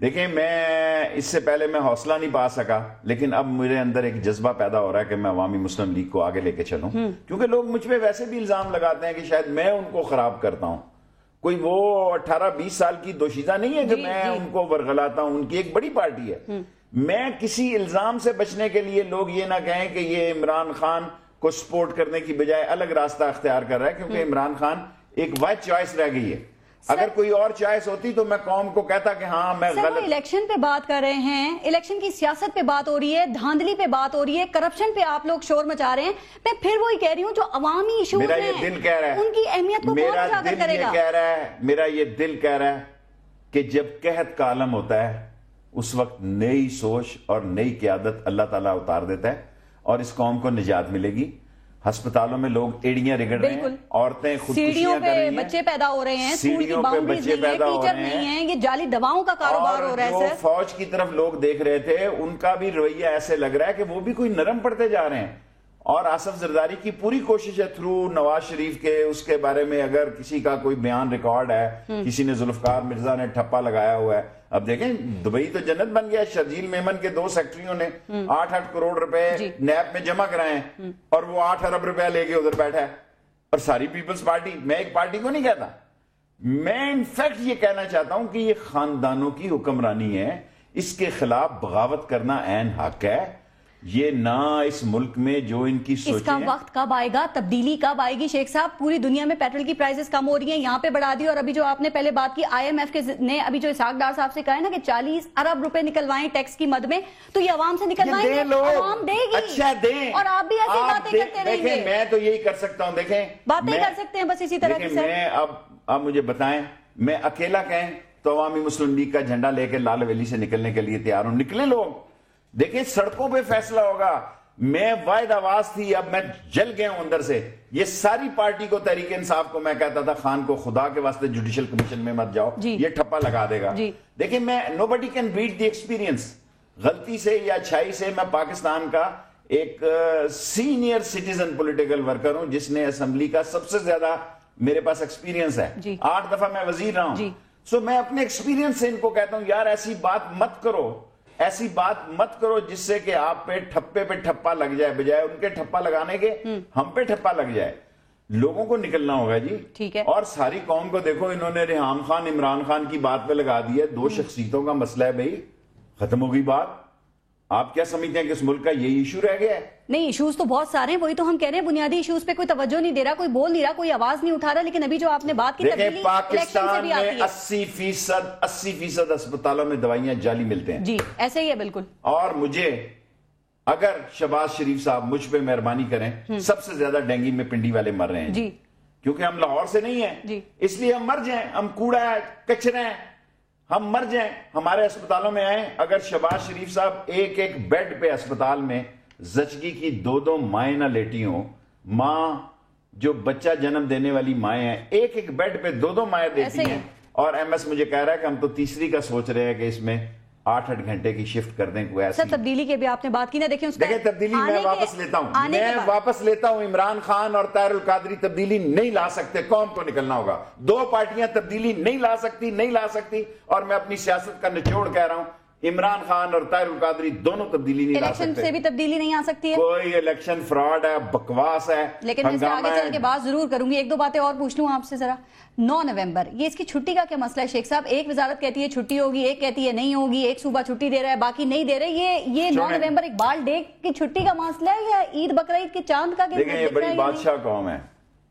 دیکھیں میں اس سے پہلے میں حوصلہ نہیں پا سکا، لیکن اب میرے اندر ایک جذبہ پیدا ہو رہا ہے کہ میں عوامی مسلم لیگ کو آگے لے کے چلوں، کیونکہ لوگ مجھ پہ ویسے بھی الزام لگاتے ہیں کہ شاید میں ان کو خراب کرتا ہوں. کوئی وہ 18-20 سال کی دوشیزہ نہیں ہے کہ میں ان کو ورغلاتا ہوں، ان کی ایک بڑی پارٹی ہے. میں کسی الزام سے بچنے کے لیے لوگ یہ نہ کہیں کہ یہ عمران خان کو سپورٹ کرنے کی بجائے الگ راستہ اختیار کر رہا ہے، کیونکہ عمران خان ایک واحد چوائس رہ گئی ہے. اگر کوئی اور چوائس ہوتی تو میں قوم کو کہتا کہ ہاں میں غلط. الیکشن پہ بات کر رہے ہیں، الیکشن کی سیاست پہ بات ہو رہی ہے، دھاندلی پہ بات ہو رہی ہے، کرپشن پہ آپ لوگ شور مچا رہے ہیں. میں پھر وہی کہہ رہی ہوں جو عوامی ایشوز ہیں، میرا یہ دل کہہ رہا ہے، ان کی اہمیت کو کون اجاگر کرے گا؟ میرا یہ دل کہہ رہا ہے کہ جب قحط کا عالم ہوتا ہے اس وقت نئی سوچ اور نئی قیادت اللہ تعالیٰ اتار دیتا ہے اور اس قوم کو نجات ملے گی. ہسپتالوں میں لوگ ایڑیاں رگڑ رہے ہیں، عورتیں خودکشیاں کر رہی ہیں، بچے پیدا ہو رہے ہیں، اسکول کی باؤنڈریز نہیں ہیں، ٹیچر نہیں ہیں، یہ جعلی دواؤں کا کاروبار ہو رہا ہے. اور جو فوج کی طرف لوگ دیکھ رہے تھے ان کا بھی رویہ ایسے لگ رہا ہے کہ وہ بھی کوئی نرم پڑتے جا رہے ہیں. اور آصف زرداری کی پوری کوشش ہے تھرو نواز شریف کے، اس کے بارے میں اگر کسی کا کوئی بیان ریکارڈ ہے، کسی نے ذوالفقار مرزا نے ٹھپا لگایا ہوا ہے. اب دیکھیں دبئی تو جنت بن گیا. شرجیل میمن کے 2 سیکٹریوں نے 8 کروڑ روپے نیب میں جمع کرائے ہیں اور وہ 8 ارب روپے لے کے ادھر بیٹھا ہے. اور ساری پیپلز پارٹی، میں ایک پارٹی کو نہیں کہتا، میں انفیکٹ یہ کہنا چاہتا ہوں کہ یہ خاندانوں کی حکمرانی ہے، اس کے خلاف بغاوت کرنا عین حق ہے. یہ نہ اس ملک میں جو ان کی سوچیں، اس کا وقت کب آئے گا، تبدیلی کب آئے گی؟ شیخ صاحب پوری دنیا میں پیٹرول کی پرائسز کم ہو رہی ہیں، یہاں پہ بڑھا دی. اور ابھی جو آپ نے پہلے بات کی آئی ایم ایف کے نے ابھی جو اسحاق ڈار صاحب سے کہا ہے نا کہ 40 ارب روپے نکلوائیں ٹیکس کی مد میں، تو یہ عوام سے نکلوائیں گے، عوام دے گی. اچھا دیں، اور آپ بھی ایسی باتیں کرتے رہیں گے. میں تو یہی کر سکتا ہوں. دیکھیں باتیں کر سکتے ہیں بس اسی طرح کی. میں اب مجھے بتائیں، میں اکیلا کہیں تو عوامی مسلم لیگ کا جھنڈا لے کے لال ویلی سے نکلنے کے لیے تیار ہوں. نکلیں لوگ، دیکھیں سڑکوں پہ فیصلہ ہوگا. میں واحد آواز تھی، اب میں جل گیا ہوں اندر سے. یہ ساری پارٹی کو، تحریک انصاف کو میں کہتا تھا خان کو خدا کے واسطے جوڈیشل کمیشن میں مت جاؤ، یہ ٹھپا لگا دے گا. دیکھیں میں nobody can beat the experience. غلطی سے یا اچھائی سے میں پاکستان کا ایک سینئر سٹیزن پولیٹیکل ورکر ہوں جس نے اسمبلی کا سب سے زیادہ میرے پاس ایکسپیرینس ہے. 8 دفعہ میں وزیر رہا ہوں. سو میں اپنے ایکسپیرینس سے ان کو کہتا ہوں یار ایسی بات مت کرو، ایسی بات مت کرو جس سے کہ آپ پہ ٹھپے پہ ٹھپا لگ جائے، بجائے ان کے ٹھپا لگانے کے ہم پہ ٹھپا لگ جائے. لوگوں کو نکلنا ہوگا جی. ٹھیک ہے. اور ساری قوم کو دیکھو، انہوں نے ریحام خان عمران خان کی بات پہ لگا دی ہے. 2 شخصیتوں کا مسئلہ ہے بھائی، ختم ہوگی بات. آپ کیا سمجھتے ہیں کہ اس ملک کا یہی ایشو رہ گیا ہے؟ نہیں، ایشوز تو بہت سارے ہیں، وہی تو ہم کہہ رہے ہیں. بنیادی ایشوز پہ کوئی توجہ نہیں دے رہا، کوئی بول نہیں رہا، کوئی آواز نہیں اٹھا رہا. لیکن ابھی جو آپ نے بات کی دیکھیں پاکستان میں 80% اسپتالوں میں دوائیاں جعلی ملتے ہیں. جی ایسے ہی ہے بالکل. اور مجھے اگر شہباز شریف صاحب مجھ پہ مہربانی کریں، سب سے زیادہ ڈینگی میں پنڈی والے مر رہے ہیں جی، کیونکہ ہم لاہور سے نہیں ہیں، اس لیے ہم مر جائیں. ہم کوڑا ہے، کچرے ہیں، ہم مر جائیں، ہمارے اسپتالوں میں آئیں. اگر شہباز شریف صاحب ایک بیڈ پہ اسپتال میں زچگی کی 2 مائیں نہ لیٹی ہوں، ماں جو بچہ جنم دینے والی مائیں ہیں ایک بیڈ پہ 2 مائیں دیتی ہیں، اور ایم ایس مجھے کہہ رہا ہے کہ ہم تو تیسری کا سوچ رہے ہیں کہ اس میں 8 گھنٹے کی شفٹ کر دیں. کوئی ایسی سر تبدیلی کی بھی آپ نے بات کی نا، دیکھیں تبدیلی میں واپس لیتا ہوں. عمران خان اور طاہر القادری تبدیلی نہیں لا سکتے، قوم کو نکلنا ہوگا. 2 پارٹیاں تبدیلی نہیں لا سکتی. اور میں اپنی سیاست کا نچوڑ کہہ رہا ہوں، عمران خان اور طاہر القادری دونوں تبدیلی نہیں لا سکتے. الیکشن سے بھی تبدیلی نہیں آ سکتی ہے. کوئی الیکشن فراڈ ہے، بکواس ہے. لیکن میں اس سے آگے چل کے بات ضرور کروں گی. 1-2 باتیں اور پوچھ لوں آپ سے ذرا. 9 نومبر یہ اس کی چھٹی کا کیا مسئلہ ہے شیخ صاحب؟ ایک وزارت کہتی ہے چھٹی ہوگی، ایک کہتی ہے نہیں ہوگی، ایک صوبہ چھٹی دے رہا ہے باقی نہیں دے رہے. یہ 9 نومبر اقبال ڈے کی چھٹی کا مسئلہ ہے یا عید بقرعید کے چاند کا؟ دیکھیں یہ بڑی بادشاہ قوم ہے.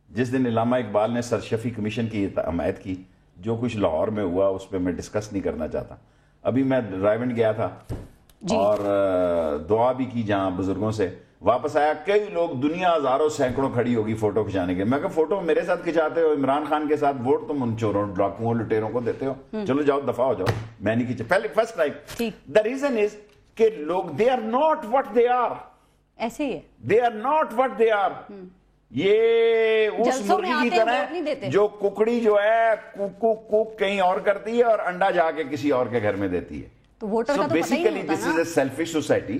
جس دن علامہ اقبال نے سرشفی کمیشن کی حمایت کی، جو کچھ لاہور میں ہوا اس پہ میں ڈسکس نہیں کرنا چاہتا. ابھی میں رائیونڈ گیا تھا اور دعا بھی کی جہاں بزرگوں سے، واپس آیا. کئی لوگ، دنیا ہزاروں سینکڑوں کھڑی ہوگی فوٹو کھچانے کے. میں کہا فوٹو میرے ساتھ کھچاتے ہو، عمران خان کے ساتھ ووٹ تم ان چوروں ڈاکوؤں لٹیروں کو دیتے ہو، چلو جاؤ دفاع ہو جاؤ. میں نہیں کھچا پہلے first time. The reason is کہ لوگ they are not what they are. ایسے ہی ہے، they are not what they are. یہ اس مرغی کی طرح جو ککڑی جو ہے کوک کہیں اور کرتی ہے اور انڈا جا کے کسی اور کے گھر میں دیتی ہے. So basically this is a selfish society.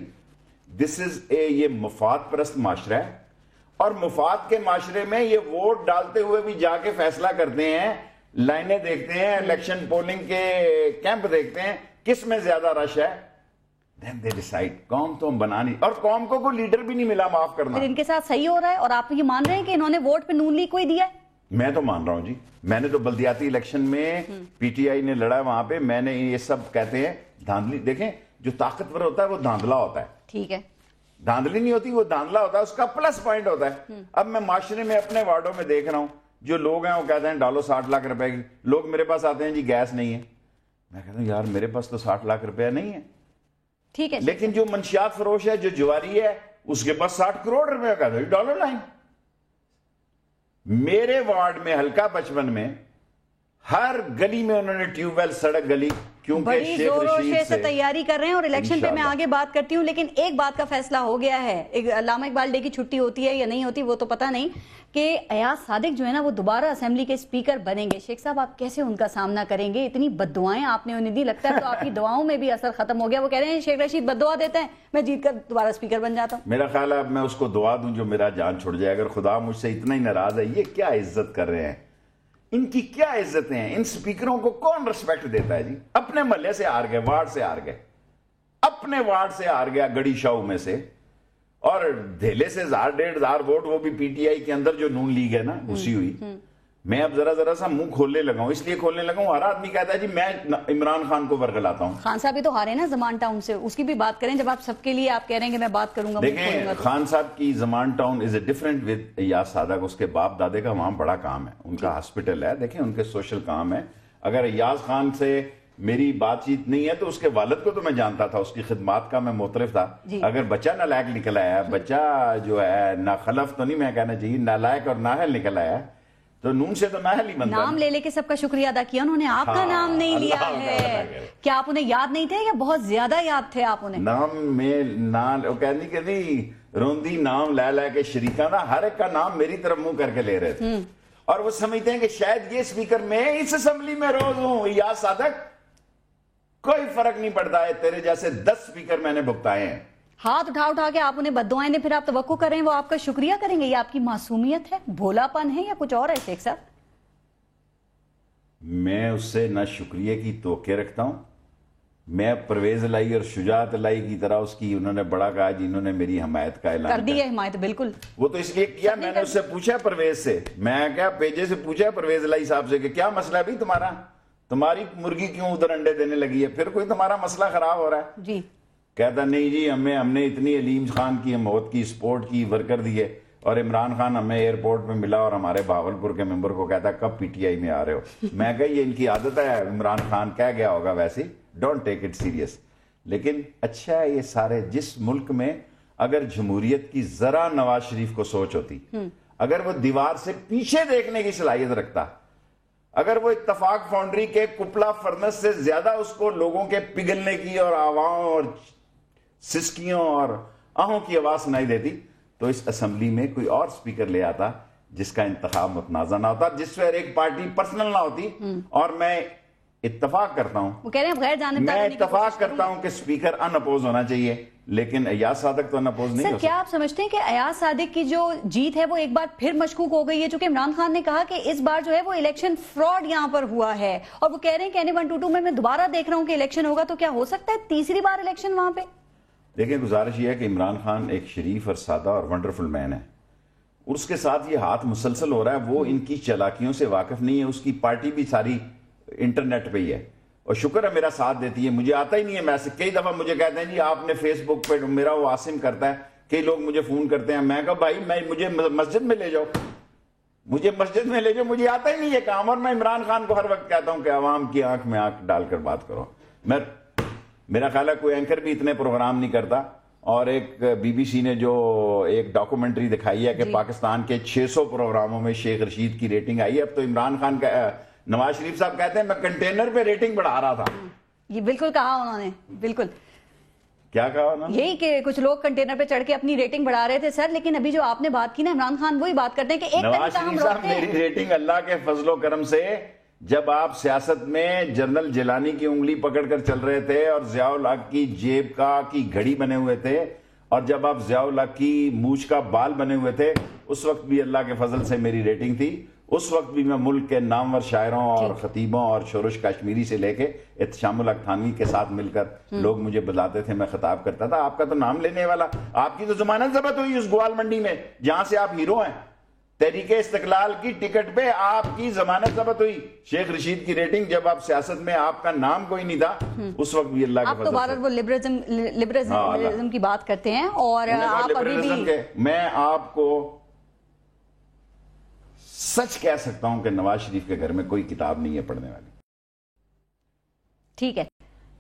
This is یہ مفاد پرست معاشرہ ہے، اور مفاد کے معاشرے میں یہ ووٹ ڈالتے ہوئے بھی جا کے فیصلہ کرتے ہیں، لائنیں دیکھتے ہیں، الیکشن پولنگ کے کیمپ دیکھتے ہیں کس میں زیادہ رش ہے, then they decide. قوم تو ہم بنا نہیں, اور قوم کو کوئی لیڈر بھی نہیں ملا, معاف کرنا. پھر ان کے ساتھ صحیح ہو رہا ہے, اور آپ یہ مان رہے ہیں کہ انہوں نے ووٹ پہ نون لیگ کو ہی دیا ہے؟ میں تو مان رہا ہوں جی, میں نے تو بلدیاتی الیکشن میں پی ٹی آئی نے لڑا ہے وہاں پہ, میں نے یہ سب کہتے ہیں دھاندلی. دیکھیں جو طاقتور ہوتا ہے وہ دھاندلا ہوتا ہے, ٹھیک ہے, دھاندلی نہیں ہوتی, وہ دھاندلا ہوتا ہے, اس کا پلس پوائنٹ ہوتا ہے. اب میں معاشرے میں اپنے وارڈوں میں دیکھ رہا ہوں, جو لوگ ہیں وہ کہتے ہیں ڈالو 60 لاکھ روپے کی. لوگ میرے پاس آتے ہیں جی گیس نہیں ہے, میں کہتا ہوں یار میرے پاس تو 60 لاکھ روپے نہیں ہے, ٹھیک ہے, لیکن جو منشیات فروش ہے, جو جواری ہے, اس کے پاس 60 کروڑ روپے کا ڈالر لائن. میرے وارڈ میں حلقہ 55 میں ہر گلی میں انہوں نے ٹیوب ویل, سڑک گلی, کیونکہ بڑی شیخ زور و رشید شور سے تیاری کر رہے ہیں, اور الیکشن پہ میں آگے بات کرتی ہوں. لیکن ایک بات کا فیصلہ ہو گیا ہے, علامہ اقبال ڈے کی چھٹی ہوتی ہے یا نہیں ہوتی وہ تو پتہ نہیں, کہ ایاز صادق جو ہے نا وہ دوبارہ اسمبلی کے اسپیکر بنیں گے. شیخ صاحب آپ کیسے ان کا سامنا کریں گے؟ اتنی بد دعائیں آپ نے انہیں دی, لگتا ہے تو آپ کی دعاؤں میں بھی اثر ختم ہو گیا. وہ کہہ رہے ہیں شیخ رشید بد دعا دیتے ہیں, میں جیت کر دوبارہ اسپیکر بن جاتا ہوں. میرا خیال ہے اب میں اس کو دعا دوں جو میرا جان چھوڑ جائے. اگر خدا مجھ سے اتنا ہی ناراض ہے, یہ کیا عزت کر رہے ہیں, ان کی کیا عزتیں ہیں, ان سپیکروں کو کون رسپیکٹ دیتا ہے جی؟ اپنے محلے سے ہار گئے, وارڈ سے ہار گئے, اپنے وارڈ سے ہار گیا گڑی شاہو میں سے, اور دھیلے سے 1000-1500 ووٹ, وہ بھی پی ٹی آئی کے اندر جو نون لیگ ہے نا گھسی ہوئی. میں اب ذرا سا منہ کھولنے لگا ہوں, اس لیے کھولنے لگا ہوں, ہر آدمی کہتا ہے جی میں عمران خان کو ورگلاتا ہوں. خان صاحب بھی تو ہارے نا زمان ٹاؤن سے, اس کی بھی بات کریں. جب آپ سب کے لیے آپ کہہ رہے ہیں کہ میں بات کروں گا. دیکھیں خان صاحب کی Zaman town is a different with Ayaz Sadiq. اس کے باپ دادے کا وہاں بڑا کام ہے, ان کا ہاسپٹل ہے, دیکھیں ان کے سوشل کام ہے. اگر ایاز خان سے میری بات چیت نہیں ہے تو اس کے والد کو تو میں جانتا تھا, اس کی خدمات کا میں معترف تھا. اگر بچہ نالائق نکل آیا, بچہ جو ہے ناخلف تو نہیں میں کہنا چاہیے, نالائق اور نااہل نکل آیا, تو نون سے تو نااہل ہی بنتا. نام لے لے کے سب کا شکریہ ادا کیا انہوں نے, آپ کا نام نہیں لیا ہے. کیا آپ انہیں یاد نہیں تھے یا بہت زیادہ یاد تھے آپ انہیں؟ نام میں کہنی روندی نام لے لے کے شریکاں دا, ہر ایک کا نام میری طرف منہ کر کے لے رہے تھے, اور وہ سمجھتے ہیں کہ شاید یہ اسپیکر میں اس اسمبلی میں روز ہوں. ایاز صادق کوئی فرق نہیں پڑتا ہے, تیرے جیسے 10 اسپیکر میں نے بھگتائے ہیں. ہاتھ اٹھا کے آپ انہیں بددعائیں دیں, پھر آپ توقع کریں وہ آپ کا شکریہ کریں گے. یہ آپ کی معصومیت ہے, بھولا پن ہے, یا کچھ اور ہے شیخ صاحب؟ میں اس سے نہ شکریہ کی توقع رکھتا ہوں. میں پرویز الہی اور شجاعت الہی کی طرح اس کی, انہوں نے بڑا کہا جی, انہوں نے میری حمایت کا اعلان کر دی ہے حمایت. بالکل, وہ تو اس لیے کیا, میں نے اس سے پوچھا پرویز سے, میں کیا پیجے سے پوچھا پرویز الہی صاحب سے کہ کیا مسئلہ ہے بھی تمہارا, تمہاری مرغی کیوں ادھر انڈے دینے لگی ہے, پھر کوئی تمہارا مسئلہ خراب ہو رہا ہے؟ جی کہتا نہیں جی, ہم نے اتنی علیم خان کی موت کی سپورٹ کی, ورکر دیے, اور عمران خان ہمیں ایئرپورٹ میں ملا اور ہمارے بہاولپور کے ممبر کو کہتا کب پی ٹی آئی میں آ رہے ہو. میں کہا یہ ان کی عادت ہے, عمران خان کہہ گیا ہوگا ویسے, ڈونٹ ٹیک اٹ سیریس. لیکن اچھا ہے یہ سارے, جس ملک میں اگر جمہوریت کی ذرا نواز شریف کو سوچ ہوتی, اگر وہ دیوار سے پیچھے دیکھنے کی صلاحیت رکھتا, اگر وہ اتفاق فاؤنڈری کے کپلا فرنس سے زیادہ اس کو لوگوں کے پگھلنے کی اور آواؤں اور سسکیوں اور آہوں کی آواز سنائی دیتی, تو اس اسمبلی میں کوئی اور سپیکر لے آتا جس کا انتخاب متنازع نہ ہوتا, جس پر ایک پارٹی پرسنل نہ ہوتی. اور میں اتفاق کرتا ہوں, وہ کہہ رہے ہیں غیر جانبدار, میں اتفاق کرتا ہوں کہ سپیکر ان اپوز ہونا چاہیے, لیکن ایاز صادق تو ان اپوز نہیں ہو سکتا. کیا آپ سمجھتے ہیں کہ ایاز صادق کی جو جیت ہے وہ ایک بار پھر مشکوک ہو گئی ہے, چونکہ عمران خان نے کہا کہ اس بار جو ہے وہ الیکشن فراڈ یہاں پر ہوا ہے, اور وہ کہہ رہے ہیں کہ NA-122 میں دوبارہ دیکھ رہا ہوں کہ الیکشن ہوگا, تو کیا ہو سکتا ہے تیسری بار الیکشن وہاں پہ؟ دیکھیں گزارش یہ ہے کہ عمران خان ایک شریف اور سادہ اور ونڈرفل مین ہے, اس کے ساتھ یہ ہاتھ مسلسل ہو رہا ہے, وہ ان کی چالاکیوں سے واقف نہیں ہے. اس کی پارٹی بھی ساری انٹرنیٹ پہ ہی ہے, اور شکر ہے میرا ساتھ دیتی ہے. مجھے آتا ہی نہیں ہے میسج, کئی دفعہ مجھے کہتے ہیں جی آپ نے فیس بک پہ, میرا وہ عاصم کرتا ہے, کئی لوگ مجھے فون کرتے ہیں, میں کہا بھائی مجھے مسجد میں لے جاؤ, مجھے مسجد میں لے جاؤ, مجھے آتا ہی نہیں ہے کام. اور میں عمران خان کو ہر وقت کہتا ہوں کہ عوام کی آنکھ میں آنکھ ڈال کر بات کرو. میرا خیال ہے کوئی اینکر بھی اتنے پروگرام نہیں کرتا. اور ایک بی بی سی نے جو ایک ڈاکومنٹری دکھائی ہے کہ پاکستان کے 600 پروگراموں میں شیخ رشید کی ریٹنگ آئی ہے. اب تو عمران خان کا, نواز شریف صاحب کہتے ہیں میں کنٹینر پہ ریٹنگ بڑھا رہا تھا. یہ بالکل کہا انہوں نے, بالکل کیا کہا انہوں نے, یہی کہ کچھ لوگ کنٹینر پہ چڑھ کے اپنی ریٹنگ بڑھا رہے تھے سر. لیکن ابھی جو آپ نے بات کی نا, عمران خان وہی بات کرتے ہیں کہ ایک نواز شریف صاحب میری ریٹنگ اللہ کے فضل و کرم سے, جب آپ سیاست میں جنرل جیلانی کی انگلی پکڑ کر چل رہے تھے اور ضیاء الحق کی جیب کی گھڑی بنے ہوئے تھے, اور جب آپ ضیاء الحق کی مونچھ کا بال بنے ہوئے تھے, اس وقت بھی اللہ کے فضل سے میری ریٹنگ تھی. اس وقت بھی میں ملک کے نامور شاعروں اور خطیبوں اور شورش کشمیری سے لے کے احتشام الحق تھانوی کے ساتھ مل کر لوگ مجھے بلاتے تھے, میں خطاب کرتا تھا, آپ کا تو نام لینے والا, آپ کی تو ضمانت ضبط ہوئی اس گوال منڈی میں جہاں سے آپ ہیرو ہیں, تحریک استقلال کی ٹکٹ پہ آپ کی ضمانت ضبط ہوئی. شیخ رشید کی ریٹنگ جب آپ سیاست میں آپ کا نام کوئی نہیں تھا, اس وقت بھی اللہ کا فضل. آپ تو بار وہ لبرلزم کی بات کرتے ہیں, اور آپ ابھی بھی, میں آپ کو سچ کہہ سکتا ہوں کہ نواز شریف کے گھر میں کوئی کتاب نہیں ہے پڑھنے والی. ٹھیک ہے,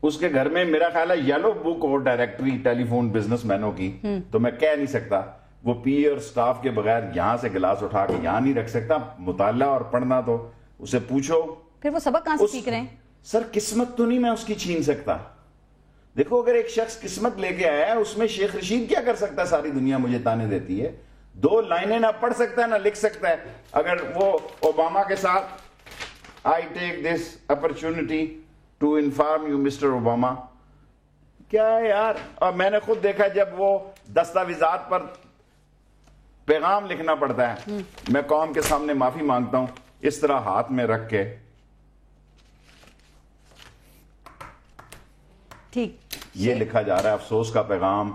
اس کے گھر میں میرا خیال ہے یلو بک اور ڈائریکٹری ٹیلی فون بزنس مینوں کی, تو میں کہہ نہیں سکتا. وہ پی اور سٹاف کے بغیر یہاں سے گلاس اٹھا کے یہاں نہیں رکھ سکتا. مطالعہ اور پڑھنا تو اسے پوچھو. پھر وہ سبق کہاں سے سیکھ رہے ہیں؟ سر قسمت تو نہیں میں اس کی چھین سکتا. دیکھو اگر ایک شخص قسمت لے کے آیا ہے, اس میں شیخ رشید کیا کر سکتا ہے؟ ساری دنیا مجھے تانے دیتی ہے. 2 لائنیں نہ پڑھ سکتا ہے نہ لکھ سکتا ہے. اگر وہ اوباما کے ساتھ I take this opportunity to inform you Mr. Obama, کیا ہے یار. اور میں نے خود دیکھا جب وہ دستاویزات پر پیغام لکھنا پڑتا ہے, میں قوم کے سامنے معافی مانگتا ہوں, اس طرح ہاتھ میں رکھ کے ٹھیک یہ لکھا جا رہا ہے افسوس کا پیغام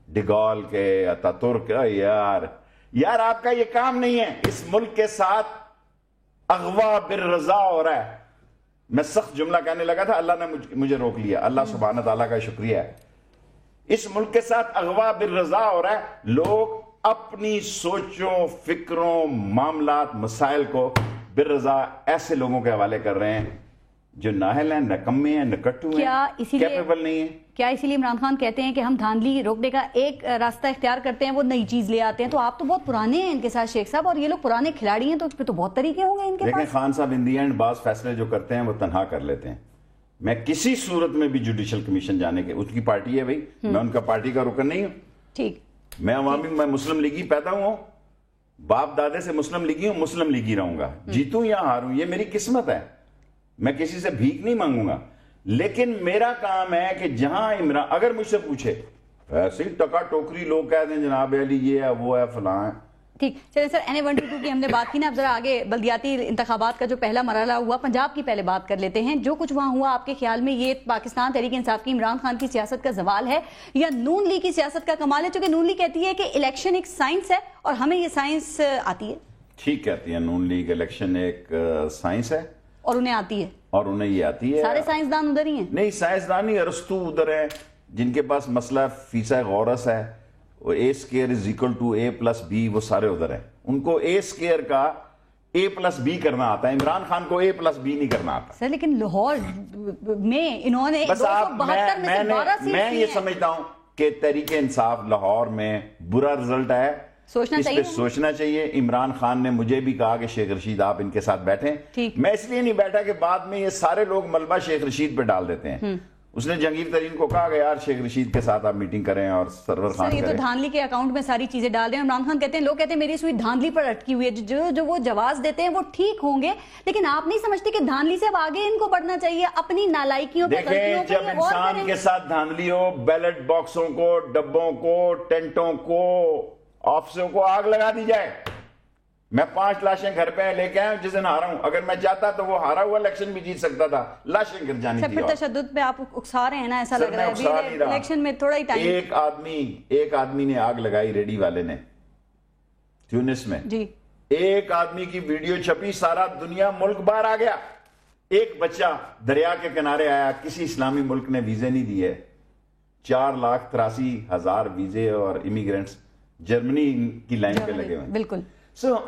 ڈگال کے, اتاتورک. یار آپ کا یہ کام نہیں ہے. اس ملک کے ساتھ اغوا بالرضا ہو رہا ہے. میں سخت جملہ کہنے لگا تھا, اللہ نے مجھے روک لیا. اللہ سبحانہ تعالیٰ کا شکریہ ہے. اس ملک کے ساتھ اغوا بالرضا ہو رہا ہے. لوگ اپنی سوچوں, فکروں, معاملات, مسائل کو بالرضا ایسے لوگوں کے حوالے کر رہے ہیں جو نااہل ہیں, نکمے ہیں, نکٹو ہیں, کیپیبل نہیں ہیں. کیا اسی لیے عمران خان کہتے ہیں کہ ہم دھاندلی روکنے کا ایک راستہ اختیار کرتے ہیں, وہ نئی چیز لے آتے ہیں؟ تو آپ تو بہت پرانے ہیں ان کے ساتھ شیخ صاحب, اور یہ لوگ پرانے کھلاڑی ہیں, تو اس پہ تو بہت طریقے ہوں گے ان کے پاس. لیکن خان صاحب ان دی اینڈ بعض فیصلے جو کرتے ہیں وہ تنہا کر لیتے ہیں. میں کسی صورت میں بھی جوڈیشل کمیشن جانے کے, اس کی پارٹی ہے بھائی, میں ان کا پارٹی کا رکن نہیں ہوں. ٹھیک, میں عوامی, میں مسلم لیگی پیدا ہوں, باپ دادے سے مسلم لیگی ہوں, مسلم لیگی رہوں گا, جیتوں یا ہاروں یہ میری قسمت ہے. میں کسی سے بھیک نہیں مانگوں گا. لیکن میرا کام ہے کہ جہاں عمران اگر مجھ سے پوچھے, ایسے ہی ٹکا ٹوکری لوگ کہہ دیں جناب علی یہ ہے وہ ہے فلاں ہے. ٹھیک, چلیں سر, NA-122 کی ہم نے بات کی نا, اب ذرا آگے بلدیاتی انتخابات کا جو پہلا مرحلہ ہوا پنجاب کی پہلے بات کر لیتے ہیں. جو کچھ وہاں ہوا, آپ کے خیال میں یہ پاکستان تحریک انصاف کی, عمران خان کی سیاست کا زوال ہے یا نون لیگ کی سیاست کا کمال ہے؟ چونکہ نون لیگ کہتی ہے کہ الیکشن ایک سائنس ہے اور ہمیں یہ سائنس آتی ہے. ٹھیک کہتی ہے نون لیگ, الیکشن ایک سائنس ہے اور انہیں آتی ہے, اور انہیں یہ آتی ہے. سارے سائنسدان ادھر ہی ہیں؟ نہیں, سائنسدان ہی, ارسطو ادھر ہے جن کے پاس مسئلہ فیسا غورس ہے, A square is equal to A plus B, وہ سارے ادھر ہیں. ان کو A square کا A plus B کرنا آتا ہے, عمران خان کو A plus B نہیں کرنا آتا. سر لیکن لاہور میں انہوں نے 272 میں سے 12 سیٹ میں یہ سمجھتا ہوں کہ تحریک انصاف لاہور میں برا رزلٹ ہے, سوچنا چاہیے, سوچنا چاہیے. عمران خان نے مجھے بھی کہا کہ شیخ رشید آپ ان کے ساتھ بیٹھیں. میں اس لیے نہیں بیٹھا کہ بعد میں یہ سارے لوگ ملبہ شیخ رشید پہ ڈال دیتے ہیں. اس نے جہانگیر ترین کو کہا کہ یار شیخ رشید کے ساتھ آپ میٹنگ کریں اور سرور خان کریں. یہ تو دھاندلی کے اکاؤنٹ میں ساری چیزیں ڈال رہے ہیں. عمران خان کہتے ہیں, لوگ کہتے ہیں میری سوئی دھاندلی پر اٹکی ہوئی ہے, جو وہ جواز دیتے ہیں وہ ٹھیک ہوں گے, لیکن آپ نہیں سمجھتے کہ دھاندلی سے اب آگے ان کو بڑھنا چاہیے, اپنی نالائکیوں پہ, غلطیوں پہ. جب انسان کے ساتھ دھاندلی ہو, بیلٹ باکسوں کو, ڈبوں کو, ٹینٹوں کو, آفسوں کو آگ لگا دی جائے. میں 5 لاشیں گھر پہ لے کے آیا جس دن ہارا ہوں. اگر میں چاہتا تو وہ ہارا ہوا الیکشن بھی جیت سکتا تھا, لاشیں گر جانی تھی. پھر تشدد پہ آپ اکسا رہے ہیں نا, ایسا لگ رہا ہے الیکشن میں تھوڑا ہی ٹائم. ایک آدمی نے آگ لگائی, ریڈی والے نے, تیونس میں. جی, ایک آدمی کی ویڈیو چھپی, سارا دنیا ملک باہر آ گیا. ایک بچہ دریا کے کنارے آیا, کسی اسلامی ملک نے ویزے نہیں دیے, 4,83,000 ویزے اور امیگرینٹس جرمنی کی لائن پہ لگے ہوئے. بالکل.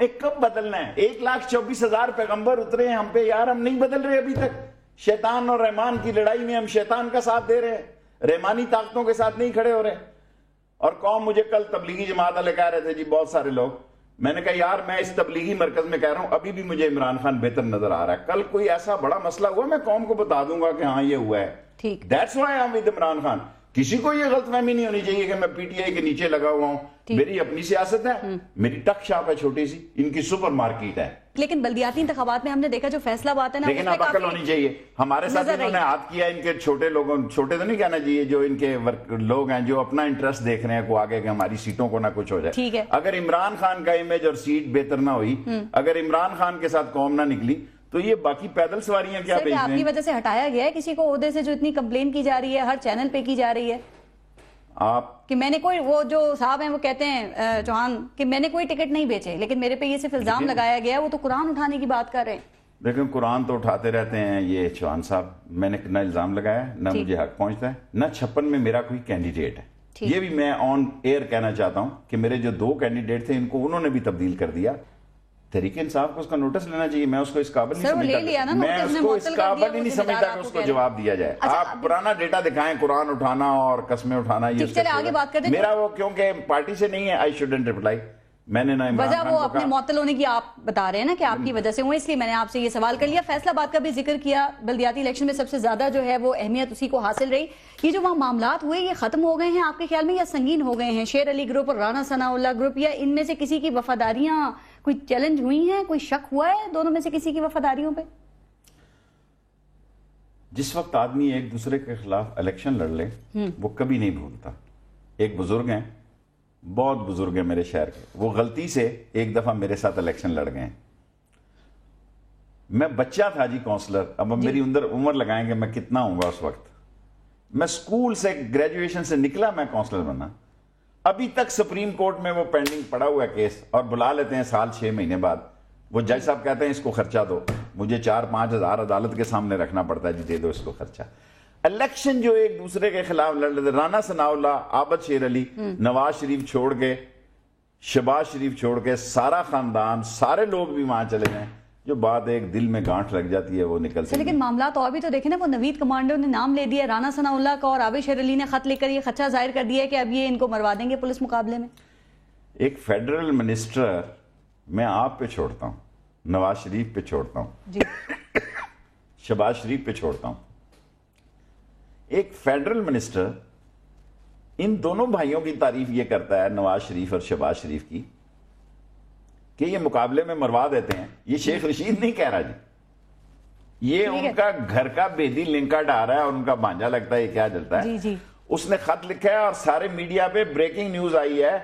ایک کب بدلنا ہے؟ 1,24,000 پیغمبر اترے ہیں ہم پہ یار, ہم نہیں بدل رہے ابھی تک. شیطان اور رحمان کی لڑائی میں ہم شیطان کا ساتھ دے رہے ہیں, رحمانی طاقتوں کے ساتھ نہیں کھڑے ہو رہے. اور قوم مجھے کل تبلیغی جماعت والے کہہ رہے تھے جی بہت سارے لوگ, میں نے کہا یار میں اس تبلیغی مرکز میں کہہ رہا ہوں ابھی بھی مجھے عمران خان بہتر نظر آ رہا ہے. کل کوئی ایسا بڑا مسئلہ ہوا میں قوم کو بتا دوں گا کہ ہاں یہ ہوا ہے. ٹھیک, that's why I am with Imran Khan. کسی کو یہ غلط فہمی نہیں ہونی چاہیے کہ میں پی ٹی آئی کے نیچے لگا ہوا ہوں. میری اپنی سیاست ہے, میری ٹک شاپ ہے چھوٹی سی, ان کی سپر مارکیٹ ہے. لیکن بلدیاتی انتخابات میں ہم نے دیکھا جو فیصلہ بات ہے نا، لیکن اب عقل ہونی چاہیے. ہمارے ساتھ انہوں نے ہاتھ کیا ان کے چھوٹے لوگوں، چھوٹے تو نہیں کہنا چاہیے، جو ان کے لوگ ہیں جو اپنا انٹرسٹ دیکھ رہے ہیں کو آگے کہ ہماری سیٹوں کو نہ کچھ ہو جائے. اگر عمران خان کا امیج اور سیٹ بہتر نہ ہوئی، اگر عمران خان کے ساتھ قوم نہ نکلی، تو یہ باقی پیدل سواریاں کیا بھیج رہے ہیں؟ آپ کی وجہ سے ہٹایا گیا ہے کسی کو عہدے سے، جو اتنی کمپلین کی جا رہی ہے، ہر چینل پہ کی جا رہی ہے آپ کہ میں نے کوئی، وہ جو صاحب ہیں وہ کہتے ہیں چوہان کہ میں نے کوئی ٹکٹ نہیں بیچے، لیکن میرے پہ یہ صرف الزام لگایا گیا ہے. وہ تو قرآن اٹھانے کی بات کر رہے ہیں. لیکن قرآن تو اٹھاتے رہتے ہیں یہ چوہان صاحب. میں نے نہ الزام لگایا، نہ مجھے حق پہنچتا ہے، نہ 56 میں میرا کوئی کینڈیڈیٹ ہے. یہ بھی میں آن ایئر کہنا چاہتا ہوں کہ میرے جو 2 کینڈیڈیٹ تھے ان کو انہوں نے بھی تبدیل کر دیا. تحریک انصاف کو اس کا نوٹس لینا چاہیے. میں اس کو اس قابل نہیں سمجھتا، میں اس کو اس قابل ہی نہیں سمجھتا کہ اس کو جواب دیا جائے. آپ پرانا ڈیٹا دکھائیں، قرآن اٹھانا اور قسمیں اٹھانا، یہ آگے بات کرتے میرا وہ کیونکہ پارٹی سے نہیں ہے. I shouldn't reply. میں نے نہ وجہ وہ اپنے معطل ہونے کی آپ بتا رہے ہیں نا کہ آپ کی وجہ سے ہوئے، اس لیے میں نے آپ سے یہ سوال کر لیا. فیصلہ آباد کا بھی ذکر کیا. بلدیاتی الیکشن میں سب سے زیادہ جو ہے وہ اہمیت اسی کو حاصل رہی. یہ جو وہاں معاملات ہوئے، یہ ختم ہو گئے ہیں آپ کے خیال میں یا سنگین ہو گئے ہیں؟ شیر علی گروپ اور رانا ثناء اللہ گروپ، یا ان میں سے کسی کی وفاداریاں کوئی چیلنج ہوئی ہیں؟ کوئی شک ہوا ہے دونوں میں سے کسی کی وفاداریوں پہ؟ جس وقت آدمی ایک دوسرے کے خلاف الیکشن لڑ لے وہ کبھی نہیں بھولتا. ایک بزرگ ہیں، بہت بزرگ ہیں میرے شہر کے، وہ غلطی سے ایک دفعہ میرے ساتھ الیکشن لڑ گئے. میں بچہ تھا جی کونسلر. اب میری عمر لگائیں گے میں کتنا ہوں گا اس وقت. میں سکول سے گریجویشن سے نکلا، میں کونسلر بنا. ابھی تک سپریم کورٹ میں وہ پینڈنگ پڑا ہوا ہے کیس، اور بلا لیتے ہیں سال 6 مہینے بعد. وہ جج صاحب کہتے ہیں اس کو خرچہ دو. مجھے 4-5 ہزار عدالت کے سامنے رکھنا پڑتا ہے، جی دے دو اس کو خرچہ. الیکشن جو ایک دوسرے کے خلاف لڑ لیتے، رانا ثناء اللہ، عابد شیر علی، نواز شریف چھوڑ کے، شہباز شریف چھوڑ کے، سارا خاندان، سارے لوگ بھی وہاں چلے جائیں. جو بات ایک دل میں گانٹھ لگ جاتی ہے وہ نکلتی ہے. لیکن معاملات اور بھی تو دیکھیں نا، وہ نوید کمانڈو نے نام لے دیا رانا ثناء اللہ کا، اور عابد شیر علی نے خط لے کر یہ خدشہ ظاہر کر دیا ہے کہ اب یہ ان کو مروا دیں گے پولیس مقابلے میں. ایک فیڈرل منسٹر میں آپ پہ چھوڑتا ہوں، نواز شریف پہ چھوڑتا ہوں، شہباز شریف پہ چھوڑتا ہوں. ایک فیڈرل منسٹر ان دونوں بھائیوں کی تعریف یہ کرتا ہے، نواز شریف اور شہباز شریف کی، کہ یہ مقابلے میں مروا دیتے ہیں. یہ شیخ رشید نہیں کہہ رہا جی، یہ ان کا گھر کا بیدی لنکٹ آ رہا ہے اور ان کا بھانجا لگتا ہے یہ کیا جلتا ہے. اس نے خط لکھا ہے اور سارے میڈیا پہ بریکنگ نیوز آئی ہے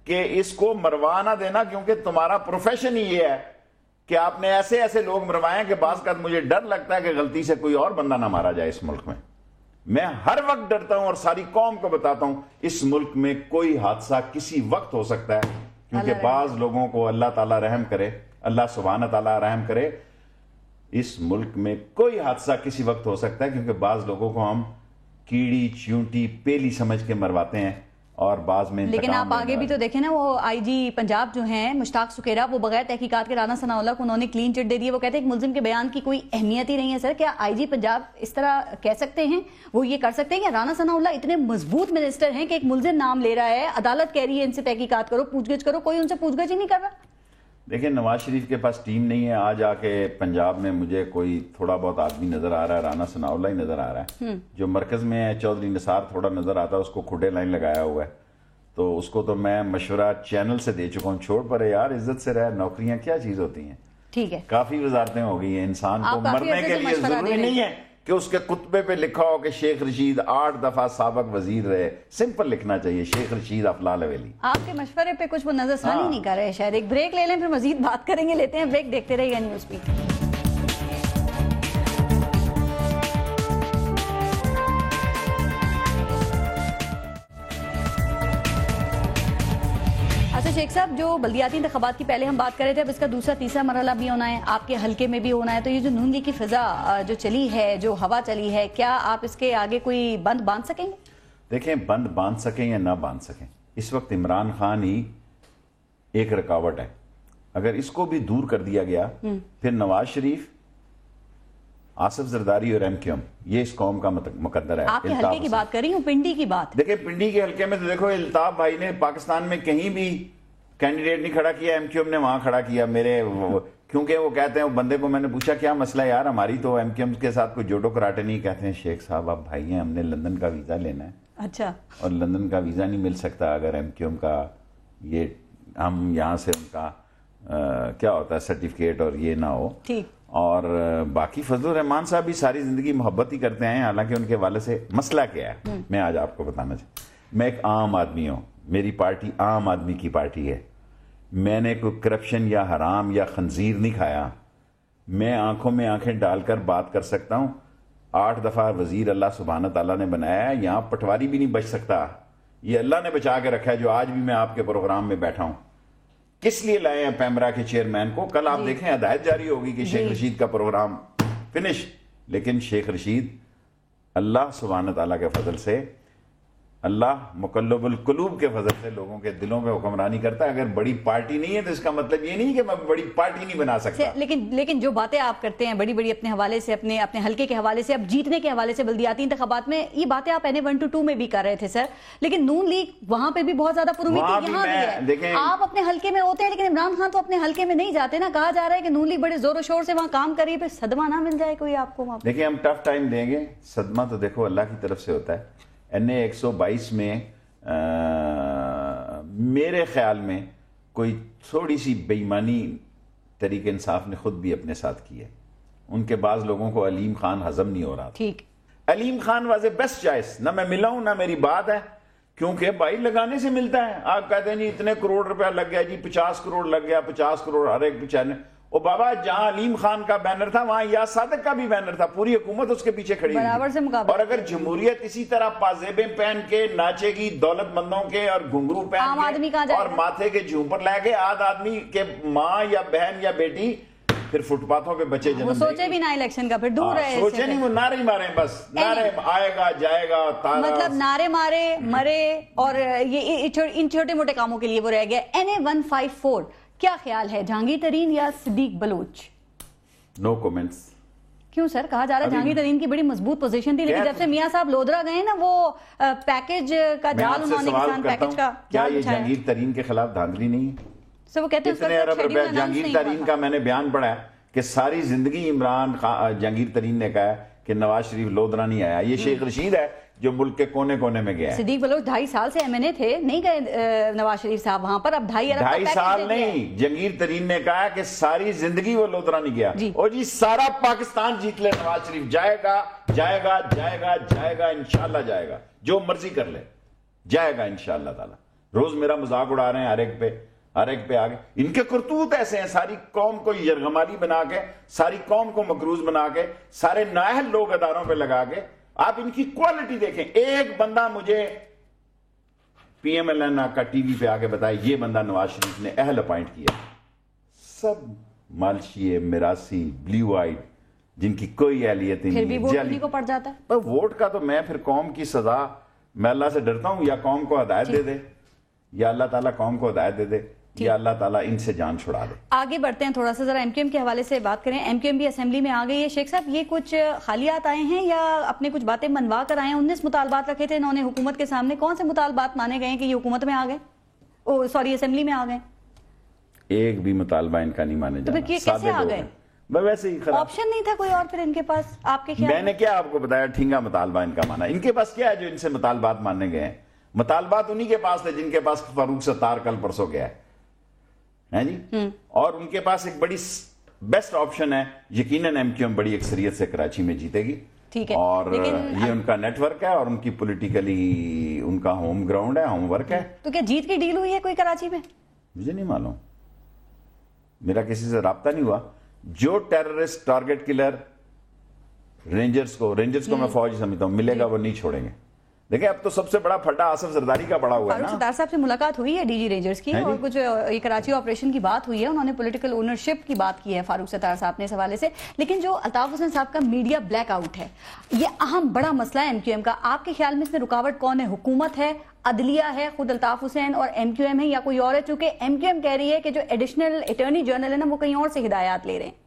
کہ اس کو مروا نہ دینا، کیونکہ تمہارا پروفیشن ہی یہ ہے کہ آپ نے ایسے ایسے لوگ مروائے کہ بعض کا مجھے ڈر لگتا ہے کہ غلطی سے کوئی اور بندہ نہ مارا جائے اس ملک میں. میں ہر وقت ڈرتا ہوں اور ساری قوم کو بتاتا ہوں اس ملک میں کوئی حادثہ کسی وقت ہو سکتا ہے، کیونکہ بعض لوگوں کو اللہ تعالیٰ رحم کرے، اللہ سبحانہ تعالیٰ رحم کرے. اس ملک میں کوئی حادثہ کسی وقت ہو سکتا ہے، کیونکہ بعض لوگوں کو ہم کیڑی چیونٹی پیلی سمجھ کے مرواتے ہیں اور بعض میں. لیکن آپ آگے بھی تو دیکھیں نا، وہ آئی جی پنجاب جو ہیں مشتاق سکھیرا، وہ بغیر تحقیقات کے رانا ثناء اللہ کو انہوں نے کلین چٹ دے دی. وہ کہتے ہیں کہ ملزم کے بیان کی کوئی اہمیت ہی نہیں ہے. سر کیا آئی جی پنجاب اس طرح کہہ سکتے ہیں؟ وہ یہ کر سکتے ہیں کہ رانا ثناء اللہ اتنے مضبوط منسٹر ہیں کہ ایک ملزم نام لے رہا ہے، عدالت کہہ رہی ہے ان سے تحقیقات کرو، پوچھ گچھ کرو، کوئی ان سے پوچھ گچھ ہی نہیں کر رہا. دیکھیں نواز شریف کے پاس ٹیم نہیں ہے. آج آ کے پنجاب میں مجھے کوئی تھوڑا بہت آدمی نظر آ رہا ہے، رانا ثناء اللہ ہی نظر آ رہا ہے. جو مرکز میں ہے چودھری نثار تھوڑا نظر آتا ہے، اس کو کھڈے لائن لگایا ہوا ہے. تو اس کو تو میں مشورہ چینل سے دے چکا ہوں، چھوڑ پڑے یار، عزت سے رہ. نوکریاں کیا چیز ہوتی ہیں؟ ٹھیک ہے، کافی وزارتیں ہو گئی ہیں. انسان کو مرنے کے لیے ضروری نہیں ہے کہ اس کے خطبے پہ لکھا ہو کہ شیخ رشید 8 دفعہ سابق وزیر رہے. سمپل لکھنا چاہیے شیخ رشید افلال حویلی. آپ کے مشورے پہ کچھ وہ نظر ثانی نہیں کر رہے. شاید ایک بریک لے لیں، پھر مزید بات کریں گے. لیتے ہیں بریک، دیکھتے رہیے نیوز بھی. اچھا شیخ صاحب، جو بلدیاتی انتخابات کی پہلے ہم بات کر رہے تھے، اب اس کا دوسرا تیسرا مرحلہ بھی ہونا ہے، آپ کے حلقے میں بھی ہونا ہے. تو یہ جو نون لیگ کی فضا جو چلی ہے، جو ہوا چلی ہے، کیا آپ اس کے آگے کوئی بند باندھ سکیں گے؟ دیکھیں بند باندھ سکیں یا نہ باندھ سکیں، اس وقت عمران خان ہی ایک رکاوٹ ہے. اگر اس کو بھی دور کر دیا گیا پھر نواز شریف، آصف زرداری اور ایم کیو ایم، یہ اس قوم کا مقدر ہے. آپ کے حلقے کی بات کر رہی ہوں، پنڈی کی بات. دیکھیں پنڈی کے حلقے میں تو دیکھو الطاف بھائی نے پاکستان میں کہیں بھی کینڈیڈیٹ نہیں کھڑا کیا، ایم کیو ایم نے وہاں کھڑا کیا. کیونکہ وہ کہتے ہیں، وہ بندے کو میں نے پوچھا کیا مسئلہ ہے یار، ہماری تو ایم کیو ایم کے ساتھ کوئی جوڈو کراٹے نہیں. کہتے ہیں شیخ صاحب آپ بھائی ہیں، ہم نے لندن کا ویزا لینا ہے. اچھا. اور لندن کا ویزا نہیں مل سکتا اگر ایم کیو ایم کا، یہ ہم یہاں سے ان کا کیا ہوتا ہے سرٹیفکیٹ اور یہ نہ ہو. ٹھیک. اور باقی فضل الرحمان صاحب بھی ساری زندگی محبت ہی کرتے ہیں, حالانکہ ان کے والد سے مسئلہ کیا ہے میں آج آپ کو بتانا چاہتا ہوں. میں ایک عام آدمی ہوں, میری پارٹی عام آدمی کی پارٹی ہے. میں نے کوئی کرپشن یا حرام یا خنزیر نہیں کھایا. میں آنکھوں میں آنکھیں ڈال کر بات کر سکتا ہوں. 8 دفعہ وزیر اللہ سبحانہ تعالیٰ نے بنایا ہے, یہاں پٹواری بھی نہیں بچ سکتا. یہ اللہ نے بچا کے رکھا ہے جو آج بھی میں آپ کے پروگرام میں بیٹھا ہوں. کس لیے لائے ہیں پیمرا کے چیئرمین کو؟ کل آپ دیکھیں ہدایت جاری ہوگی کہ شیخ رشید کا پروگرام فنش. لیکن شیخ رشید اللہ سبحانہ تعالیٰ کے فضل سے, اللہ مقلب القلوب کے فضل سے لوگوں کے دلوں پہ حکمرانی کرتا ہے. اگر بڑی پارٹی نہیں ہے تو اس کا مطلب یہ نہیں کہ میں بڑی پارٹی نہیں بنا سکتا. لیکن جو باتیں آپ کرتے ہیں بڑی بڑی اپنے حوالے سے, اپنے حلقے کے حوالے سے, اب جیتنے کے حوالے سے بلدیاتی انتخابات میں, یہ باتیں آپ NA 1 to 2 میں بھی کر رہے تھے سر. لیکن نون لیگ وہاں پہ بھی بہت زیادہ پرامید تھی, یہاں بھی ہے. آپ اپنے حلقے میں ہوتے ہیں لیکن عمران خان تو اپنے حلقے میں نہیں جاتے نا. کہا جا رہا ہے کہ نون لیگ بڑے زور و شور سے وہاں کام کر رہی ہے, پھر صدمہ نہ مل جائے کوئی آپ کو. دیکھیں ہم ٹف ٹائم دیں گے, صدمہ تو دیکھو اللہ کی طرف سے ہوتا ہے. NA 122 میں میرے خیال میں کوئی تھوڑی سی بے ایمانی تحریک انصاف نے خود بھی اپنے ساتھ کی ہے. ان کے بعض لوگوں کو علیم خان ہضم نہیں ہو رہا. ٹھیک. Aleem Khan was a best choice. نہ میں ملا ہوں نہ میری بات ہے, کیونکہ بھائی لگانے سے ملتا ہے. آپ کہتے ہیں جی اتنے کروڑ روپیہ لگ گیا, جی 50 کروڑ لگ گیا, 50 کروڑ ہر ایک بچانے. او بابا جہاں علیم خان کا بینر تھا وہاں یا صادق کا بھی بینر تھا, پوری حکومت اس کے پیچھے کھڑی ہوئی. اور اگر جمہوریت اسی طرح پازیبیں پہن کے ناچے گی, دولت مندوں کے اور گھنگرو پہن کے اور ماتھے کے جھومپر لے کے, آدھ آدمی کے ماں یا بہن یا بیٹی پھر فٹ پاتھوں پہ بچے جنم, وہ سوچے بھی نہ الیکشن کا, پھر دور رہے, سوچے نہیں, وہ نعرے مارے, بس نعرے آئے گا جائے گا, مطلب نعرے مارے مرے. اور یہ ان چھوٹے موٹے کاموں کے لیے وہ رہ گیا. NA 154 کیا خیال ہے, جہانگیر ترین یا صدیق بلوچ؟ نو کومنٹس. کیوں سر؟ کہا جا رہا ہے جہانگیر ترین کی بڑی مضبوط پوزیشن تھی, لیکن جب سے میاں صاحب لودرا گئے نا, وہ پیکج کا جال انہوں نے, کسان پیکج کا کیا یہ جہانگیر ترین کے خلاف دھاندلی نہیں ہے؟ سر وہ کہتے ہیں اتنے ارب روپے جہانگیر ترین کا میں نے بیان پڑھا ہے کہ ساری زندگی عمران خان جہانگیر ترین نے کہا ہے کہ نواز شریف لودرا نہیں آیا. یہ شیخ رشید ہے جو ملک کے کونے کونے میں گیا ہے. صدیق بلوچ 2.5 سال سے MNA تھے, نہیں گئے نواز شریف صاحب وہاں پر. اب 2.5 سال نہیں, جہانگیر ترین نے کہا کہ ساری زندگی وہ لودرا نہیں گیا. اور جی سارا پاکستان جیت لے نواز شریف, جائے گا جائے گا جائے گا جائے گا, انشاءاللہ جائے گا, جو مرضی کر لے جائے گا انشاءاللہ تعالی. روز میرا مذاق اڑا رہے ہیں ہر ایک پہ آگے. ان کے کرتوت ایسے ہیں, ساری قوم کو یرغمالی بنا کے, ساری قوم کو مقروض بنا کے, سارے نااہل لوگ اداروں پہ لگا کے. آپ ان کی کوالٹی دیکھیں. ایک بندہ مجھے PMLN کا ٹی وی پہ آ کے بتائے یہ بندہ نواز شریف نے اہل اپائنٹ کیا. سب مالشیے, میراسی, بلیو آئیڈ, جن کی کوئی اہلیت نہیں, پھر بھی ووٹ انہی کو پڑ جاتا ہے. پر ووٹ کا تو میں پھر قوم کی سزا, میں اللہ سے ڈرتا ہوں, یا قوم کو ہدایت دے دے, یا اللہ تعالیٰ قوم کو ہدایت دے دے, یا اللہ تعالیٰ ان سے جان چھڑا دے. آگے بڑھتے ہیں, تھوڑا سا ذرا MQM کے حوالے سے بات کریں. MQM بھی اسمبلی میں آ گئی ہے. شیخ صاحب یہ کچھ خالیات آئے ہیں یا اپنے کچھ باتیں منوا کر آئے ہیں؟ 19 مطالبات رکھے تھے انہوں نے حکومت کے سامنے. کون سے مطالبات مانے گئے ہیں کہ یہ حکومت میں آ گئے, اسمبلی میں آ گئے؟ ایک بھی مطالبہ ان کا نہیں مانے جانا. تو پھر کیسے آ گئے؟ ویسے ہی آپشن نہیں تھا کوئی اور پھر ان کے پاس آپ کے خیال؟ میں نے کیا آپ کو بتایا, ٹھینگا مطالبہ ان کا مانا. ان کے پاس کیا ہے جو ان سے مطالبات ماننے گئے ہیں؟ مطالبات انہی کے پاس تھے جن کے پاس فاروق ستار کل پرسوں گیا ہے جی. اور ان کے پاس ایک بڑی بیسٹ آپشن ہے, یقیناً MQM بڑی اکثریت سے کراچی میں جیتے گی. اور یہ ان کا نیٹ ورک ہے اور ان کی پولیٹیکلی ان کا ہوم گراؤنڈ ہے, ہوم ورک ہے. تو کیا جیت کی ڈیل ہوئی ہے کوئی کراچی میں؟ مجھے نہیں معلوم, میرا کسی سے رابطہ نہیں ہوا. جو ٹیررسٹ ٹارگٹ کلر رینجرز کو میں فوج سمجھتا ہوں, ملے گا وہ نہیں چھوڑیں گے. دیکھیں اب تو سب سے بڑا پھٹا آصف زرداری کا بڑا ہوا ہے نا. فاروق ستار صاحب سے ملاقات ہوئی ہے DG رینجرز کی, اور کچھ کراچی آپریشن کی بات ہوئی ہے, انہوں نے پولیٹیکل اونرشپ کی بات کی ہے فاروق ستار صاحب نے اس حوالے سے. لیکن جو الطاف حسین صاحب کا میڈیا بلیک آؤٹ ہے, یہ اہم بڑا مسئلہ ہے MQM کا. آپ کے خیال میں اس میں رکاوٹ کون ہے؟ حکومت ہے, عدلیہ ہے, خود الطاف حسین اور MQM ہے, یا کوئی اور ہے؟ چونکہ MQM کہہ رہی ہے کہ جو ایڈیشنل اٹارنی جنرل ہے نا, وہ کہیں اور سے ہدایات لے رہے ہیں.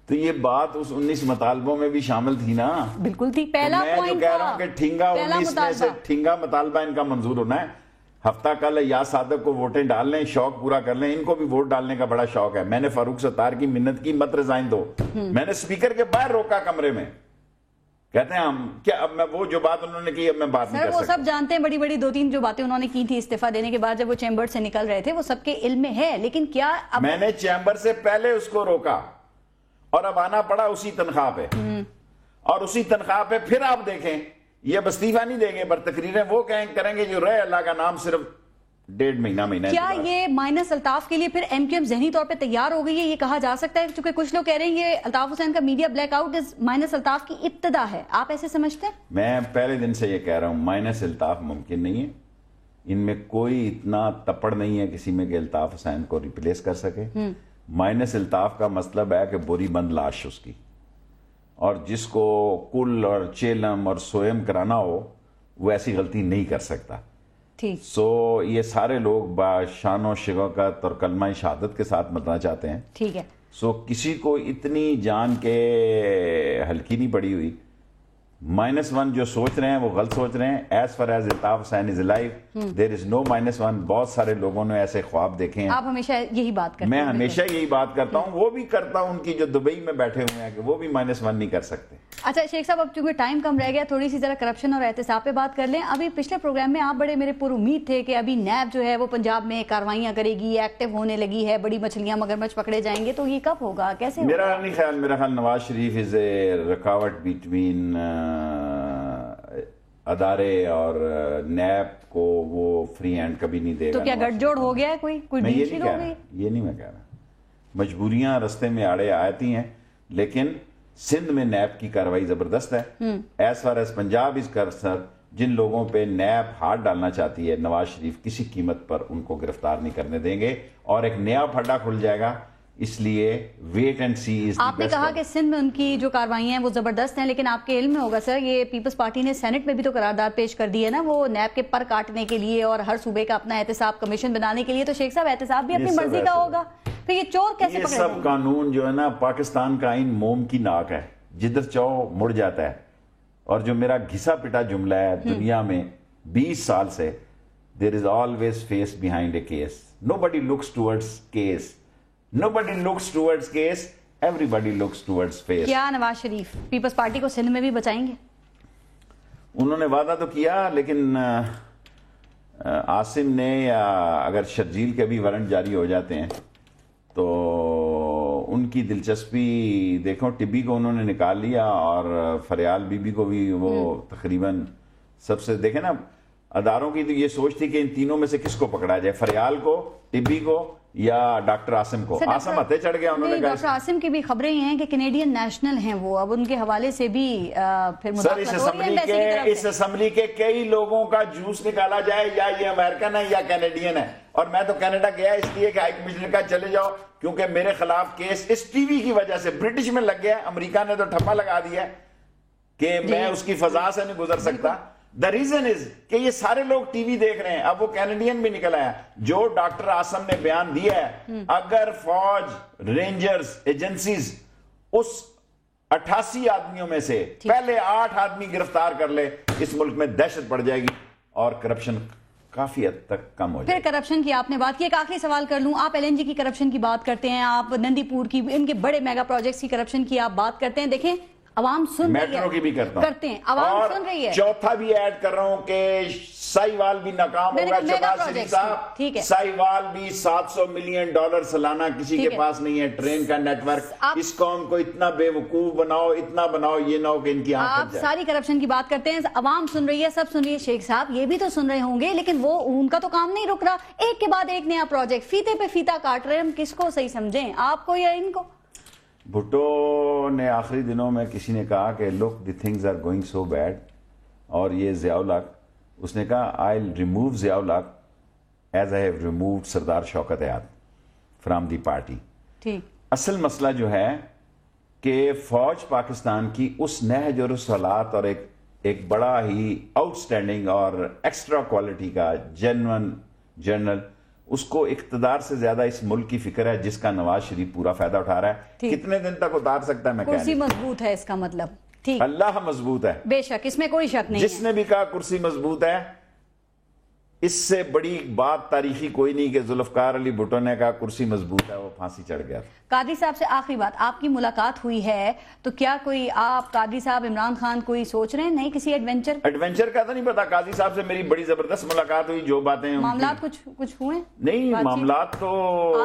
تو یہ بات اس 19 مطالبوں میں بھی شامل تھی نا. بالکل تھی. پہلا میں جو کہہ رہا ہوں کہ ٹھینگا 19 میں سے ٹھینگا مطالبہ ان کا منظور ہونا ہے. ہفتہ کل یا صادق کو ووٹیں ڈال لیں, شوق پورا کر لیں. ان کو بھی ووٹ ڈالنے کا بڑا شوق ہے. میں نے فاروق ستار کی منت کی مت ریزائن دو. میں نے سپیکر کے باہر روکا کمرے میں کہتے ہیں ہم کیا، اب میں وہ جو بات انہوں نے کی اب میں بات نہیں سر کر وہ سکتا. سب جانتے ہیں، بڑی بڑی 2-3 جو باتیں انہوں نے کی تھی استعفیٰ دینے کے بعد جب وہ چیمبر سے نکل رہے تھے، وہ سب کے علم میں ہے، لیکن کیا اب میں نے چیمبر سے پہلے اس کو روکا اور اب آنا پڑا اسی تنخواہ پہ، اور اسی تنخواہ پہ پھر آپ دیکھیں یہ اب استعفیٰ نہیں دیں گے پر تقریریں وہ کریں گے جو رہے اللہ کا نام صرف 1.5 مہینہ کیا یہ مائنس الطاف کے لیے پھر ایم کیو ایم ذہنی طور پہ تیار ہو گئی ہے؟ یہ کہا جا سکتا ہے چونکہ کچھ لوگ کہہ رہے ہیں یہ الطاف حسین کا media black out minus Altaf کی ابتدا ہے، آپ ایسے سمجھتے ہیں؟ میں پہلے دن سے یہ کہہ رہا ہوں مائنس الطاف ممکن نہیں ہے، ان میں کوئی اتنا تپڑ نہیں ہے کسی میں کہ الطاف حسین کو ریپلیس کر سکے. مائنس الطاف کا مطلب ہے کہ بوری بند لاش اس کی، اور جس کو کل اور چیلم اور سوئم کرانا ہو وہ ایسی غلطی نہیں کر سکتا. ٹھیک. سو یہ سارے لوگ باشان و شوکت اور کلمہ شہادت کے ساتھ مرنا چاہتے ہیں. ٹھیک ہے. سو کسی کو اتنی جان کے ہلکی نہیں پڑی ہوئی. -1 جو سوچ رہے ہیں وہ غلط سوچ رہے ہیں. As far as Altaf Hussain is alive there is no -1. بہت سارے لوگوں نے ایسے خواب دیکھے ہیں. آپ ہمیشہ یہی بات کرتے ہیں. میں ہمیشہ یہی بات کرتا ہوں، وہ بھی کرتا ہوں ان کی جو دبئی میں بیٹھے ہوئے ہیں کہ وہ بھی -1 نہیں کر سکتے. اچھا شیخ صاحب، اب چونکہ ٹائم کم رہ گیا تھوڑی سی ذرا کرپشن اور احتساب پہ بات کر لیں. ابھی پچھلے پروگرام میں آپ بڑے میرے پر امید تھے کہ ابھی نیب جو ہے وہ پنجاب میں کاروائیاں کرے گی، ایکٹیو ہونے لگی ہے، بڑی مچھلیاں مگرمچھ پکڑے جائیں گے، تو یہ کب ہوگا، کیسے ہوگا؟ میرا نہیں خیال، میرا خیال نواز شریف از اے رکاوٹ بٹوین ادارے اور نیب کو، وہ فری ہینڈ کبھی نہیں دے گا. تو کیا گٹھ جوڑ ہو گیا ہے، کوئی ڈیل ہو گئی؟ یہ نہیں میں کہہ رہا. مجبوریاں رستے میں آڑے آتی ہیں، لیکن سندھ میں نیب کی کاروائی زبردست ہے. As far as Punjab is concerned, جن لوگوں پہ نیب ہاتھ ڈالنا چاہتی ہے نواز شریف کسی قیمت پر ان کو گرفتار نہیں کرنے دیں گے، اور ایک نیا پھڈا کھل جائے گا. اس لیے wait and see is the best. آپ نے کہا کہ سندھ میں ان کی جو کاروائیاں ہیں وہ زبردست ہیں، لیکن آپ کے علم میں ہوگا سر یہ پیپلز پارٹی نے سینٹ میں بھی تو قرارداد پیش کر دی ہے نا، وہ نیب کے پر کاٹنے کے لیے اور ہر صوبے کا اپنا احتساب کمیشن بنانے کے لیے. تو شیخ صاحب احتساب بھی اپنی مرضی کا ہوگا، پھر یہ چور کیسے پکڑے جائیں گے؟ یہ سب قانون جو ہے نا، پاکستان کا آئین موم کی ناک ہے، جدھر چاہو مڑ جاتا ہے. اور جو میرا گھسا پٹا جملہ ہے دنیا میں 20 سال سے، there is always face behind a case. Nobody looks towards case. Nobody looks towards case. Everybody looks towards face. کیا نواز شریف پیپلز پارٹی کو سندھ میں بھی بچائیں گے؟ انہوں نے وعدہ تو کیا، لیکن عاصم نے، یا اگر شرجیل کے بھی وارنٹ جاری ہو جاتے ہیں تو ان کی دلچسپی دیکھو. ٹبی کو انہوں نے نکال لیا اور فریال بی بی کو بھی وہ تقریباً سب سے، دیکھیں نا اداروں کی تو یہ سوچ تھی کہ ان تینوں میں سے کس کو پکڑا جائے، فریال کو، ٹبی کو، یا ڈاکٹر عاصم کو. عاصم ہتھے چڑھ گیا. انہوں نے کہا ڈاکٹر عاصم کی بھی خبریں ہیں کہ کینیڈین نیشنل ہیں وہ، اب ان کے حوالے سے بھی پھر مداخلت ہو رہی ہے. اس اسمبلی کے کئی لوگوں کا جوس نکالا جائے، یا یہ امریکن ہے یا کینیڈین ہے. اور میں تو کینیڈا گیا اس لیے کہ ہائی کمشنر کا چلے جاؤ، کیونکہ میرے خلاف کیس اس ٹی وی کی وجہ سے برٹش میں لگ گیا. امریکہ نے تو ٹھپا لگا دیا کہ میں اس کی فضا سے نہیں گزر سکتا. The reason is کہ یہ سارے لوگ ٹی وی دیکھ رہے ہیں. اب وہ کینیڈین بھی نکل آیا جو ڈاکٹر عاصم نے بیان دیا ہے، اگر فوج، رینجرز، ایجنسیز اس 88 آدمیوں میں سے پہلے 8 آدمی گرفتار کر لے، اس ملک میں دہشت پڑ جائے گی اور کرپشن کافی حد تک کم ہو جائے. پھر کرپشن کی آپ نے بات کی، ایک آخری سوال کر لوں. آپ ایل این جی کی کرپشن کی بات کرتے ہیں، آپ نندی پور کی، ان کے بڑے میگا پروجیکٹس کی کرپشن کی آپ بات کرتے ہیں. دیکھیں عوام سن رہی ہے، میٹرو کی بھی کرتے ہیں، عوام سن رہی ہے. چوتھا بھی ایڈ کر رہا ہوں کہ سائیوال بھی ناکام ہوگا. شہباز شریف صاحب، سائیوال بھی $700 ملین سالانہ کسی کے پاس نہیں ہے. ٹرین کا نیٹ ورک، اس قوم کو اتنا بے وقوف بناؤ، اتنا بناؤ، یہ نہ ہو کہ ان کی آنکھ آپ ساری کرپشن کی بات کرتے ہیں، عوام سن رہی ہے، سب سن رہی ہے. شیخ صاحب یہ بھی تو سن رہے ہوں گے، لیکن وہ ان کا تو کام نہیں رک رہا، ایک کے بعد ایک نیا پروجیکٹ، فیتے پہ فیتا کاٹ رہے ہیں. ہم کس کو صحیح سمجھیں، آپ کو یا ان کو؟ بھٹو نے آخری دنوں میں کسی نے کہا کہ look the things are going so bad، اور یہ ضیاء الحق، اس نے کہا I'll remove Zia ul Haq as I have removed سردار شوکت حیات from the party. ٹھیک. اصل مسئلہ جو ہے کہ فوج پاکستان کی اس نہج اور اس حالات اور ایک بڑا ہی آؤٹ سٹینڈنگ اور ایکسٹرا کوالٹی کا جنرل جنرل، اس کو اقتدار سے زیادہ اس ملک کی فکر ہے جس کا نواز شریف پورا فائدہ اٹھا رہا ہے. کتنے دن تک اتار سکتا ہے میں کہہ کرسی مضبوط ہے اس کا مطلب. ٹھیک. اللہ مضبوط ہے، بے شک، اس میں کوئی شک نہیں. جس نے بھی کہا کرسی مضبوط ہے، اس سے بڑی بات تاریخی کوئی نہیں کہ ذوالفقار علی بھٹو نے کہا کرسی مضبوط ہے وہ پھانسی چڑھ گیا. قادری صاحب سے آخری بات, آپ کی ملاقات ہوئی ہے تو کیا کوئی آپ قادری صاحب عمران خان کوئی سوچ رہے ہیں نہیں کسی ایڈونچر کا تو نہیں پتا. قاضی صاحب سے میری بڑی زبردست ملاقات ہوئی, جو باتیں معاملات کچھ ہوئے نہیں, معاملات تو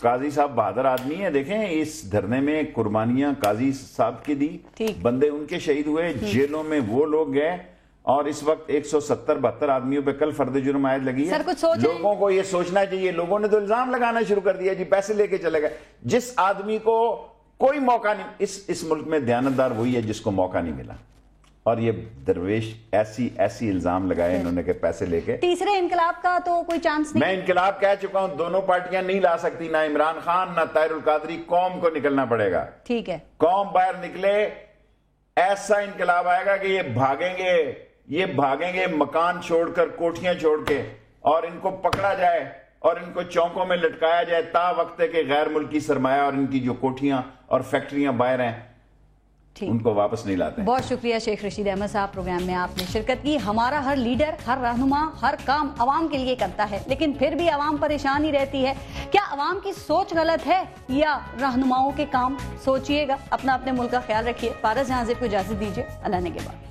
قاضی صاحب بہادر آدمی ہے. دیکھیں اس دھرنے میں قربانیاں قاضی صاحب کی دی, بندے ان کے شہید ہوئے, جیلوں میں وہ لوگ گئے, اور اس وقت 170-72 آدمیوں پہ کل فرد جرم عائد لگی ہے. لوگوں کو یہ سوچنا چاہیے, لوگوں نے تو الزام لگانا شروع کر دیا جی پیسے لے کے چلے گئے. جس آدمی کو کوئی موقع نہیں, اس ملک میں دیانتدار وہی ہے جس کو موقع نہیں ملا, اور یہ درویش ایسی الزام لگائے انہوں نے کہ پیسے لے کے. تیسرے انقلاب کا تو کوئی چانس نہیں. میں انقلاب کہہ چکا ہوں, دونوں پارٹیاں نہیں لا سکتی, نہ عمران خان نہ طاہر القادری. قوم کو نکلنا پڑے گا. ٹھیک ہے, قوم باہر نکلے, ایسا انقلاب آئے گا کہ یہ بھاگیں گے مکان چھوڑ کر, کوٹھیاں چھوڑ کے, اور ان کو پکڑا جائے اور ان کو چوکوں میں لٹکایا جائے تا وقت کہ غیر ملکی سرمایہ اور ان کی جو کوٹھیاں اور فیکٹریاں باہر ہیں ان کو واپس نہیں لاتے. بہت شکریہ شیخ رشید احمد صاحب, پروگرام میں آپ نے شرکت کی. ہمارا ہر لیڈر, ہر رہنما, ہر کام عوام کے لیے کرتا ہے, لیکن پھر بھی عوام پریشان ہی رہتی ہے. کیا عوام کی سوچ غلط ہے یا رہنماؤں کے کام؟ سوچئے گا. اپنے ملک کا خیال رکھیے. پارس جہاں زیب کو اجازت دیجیے. اللہ نے کے بعد.